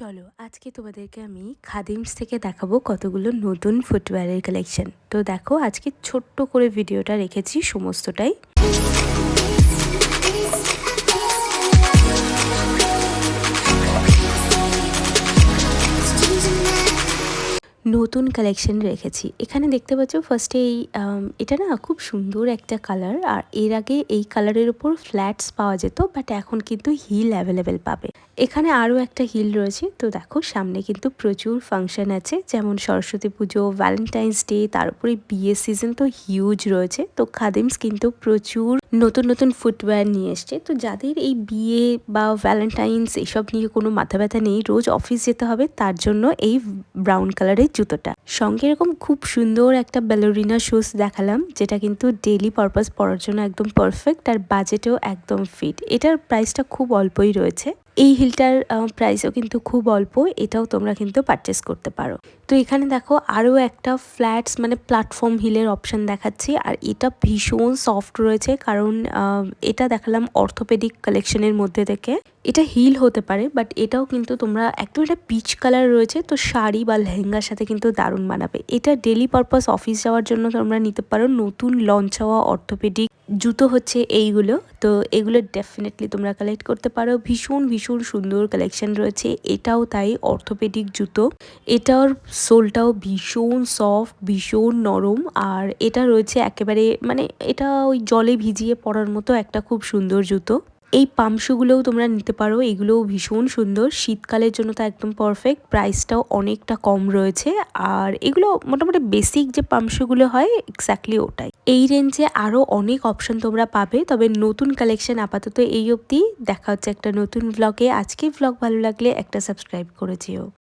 চলো আজকে তোমাদেরকে আমি খাদিমস থেকে দেখাবো কতগুলো নতুন ফুটওয়্যারের কালেকশন। তো দেখো আজকে ছোট্ট করে ভিডিওটা রেখেছি সমস্তটাই। নতুন কালেকশন রেখেছি এখানে দেখতে পাচ্ছ। ফার্স্টে এটা না খুব সুন্দর একটা কালার, আর এর আগে এই কালারের উপর ফ্ল্যাটস পাওয়া যেত, বাট এখন কিন্তু হিল অ্যাভেলেবেল পাবে। এখানে আরও একটা হিল রয়েছে। তো দেখো সামনে কিন্তু প্রচুর ফাংশন আছে, যেমন সরস্বতী পুজো, ভ্যালেন্টাইন্স ডে, তার উপরে বিয়ের সিজন তো হিউজ রয়েছে। তো খাদিমস কিন্তু প্রচুর নতুন নতুন ফুটওয়্যার নিয়ে এসছে। তো যাদের এই বিয়ে বা ভ্যালেন্টাইন্স এসব নিয়ে কোনো মাথা ব্যথা নেই, রোজ অফিস যেতে হবে, তার জন্য এই ব্রাউন কালারের জুতোটা। সঙ্গে এরকম খুব সুন্দর একটা ব্যালোরিনা শুজ দেখালাম, যেটা কিন্তু ডেইলি পারপাস পরার জন্য একদম পারফেক্ট, আর বাজেটেও একদম ফিট। এটার প্রাইসটা খুব অল্পই রয়েছে। এই হিলটার প্রাইসও কিন্তু খুব অল্প, এটাও তোমরা কিন্তু পারচেস করতে পারো। তো এখানে দেখো আরও একটা ফ্ল্যাটস মানে প্ল্যাটফর্ম হিলের অপশান দেখাচ্ছি, আর এটা ভীষণ সফট রয়েছে, কারণ এটা দেখালাম অর্থোপেডিক কালেকশনের মধ্যে থেকে। এটা হিল হতে পারে, বাট এটাও কিন্তু তোমরা একদম, এটা পিচ কালার রয়েছে, তো শাড়ি বা লেহেঙ্গার সাথে কিন্তু দারুণ মানাবে। এটা ডেলি পারপাস অফিস যাওয়ার জন্য তোমরা নিতে পারো। নতুন লঞ্চ হওয়া অর্থোপেডিক জুতো হচ্ছে এইগুলো। তো এগুলো ডেফিনেটলি তোমরা কালেক্ট করতে পারো। ভীষণ ভীষণ সুন্দর কালেকশন রয়েছে। এটাও তাই অর্থোপেডিক জুতো। এটার সোলটাও ভীষণ সফট, ভীষণ নরম, আর এটা রয়েছে একেবারে মানে এটা ওই জলে ভিজিয়ে পরার মতো একটা খুব সুন্দর জুতো। এই পামশুগুলোও তোমরা নিতে পারো, এগুলোও ভীষণ সুন্দর, শীতকালের জন্য তো একদম পারফেক্ট। প্রাইসটাও অনেকটা কম রয়েছে, আর এগুলো মোটামুটি বেসিক যে পামশুগুলো হয় এক্স্যাক্টলি ওটাই। এই রেঞ্জে আরও অনেক অপশন তোমরা পাবে, তবে নতুন কালেকশন আপাতত এই অবধি। দেখা হচ্ছে একটা নতুন ভ্লগে। আজকে ভ্লগ ভালো লাগলে একটা সাবস্ক্রাইব করে যেও।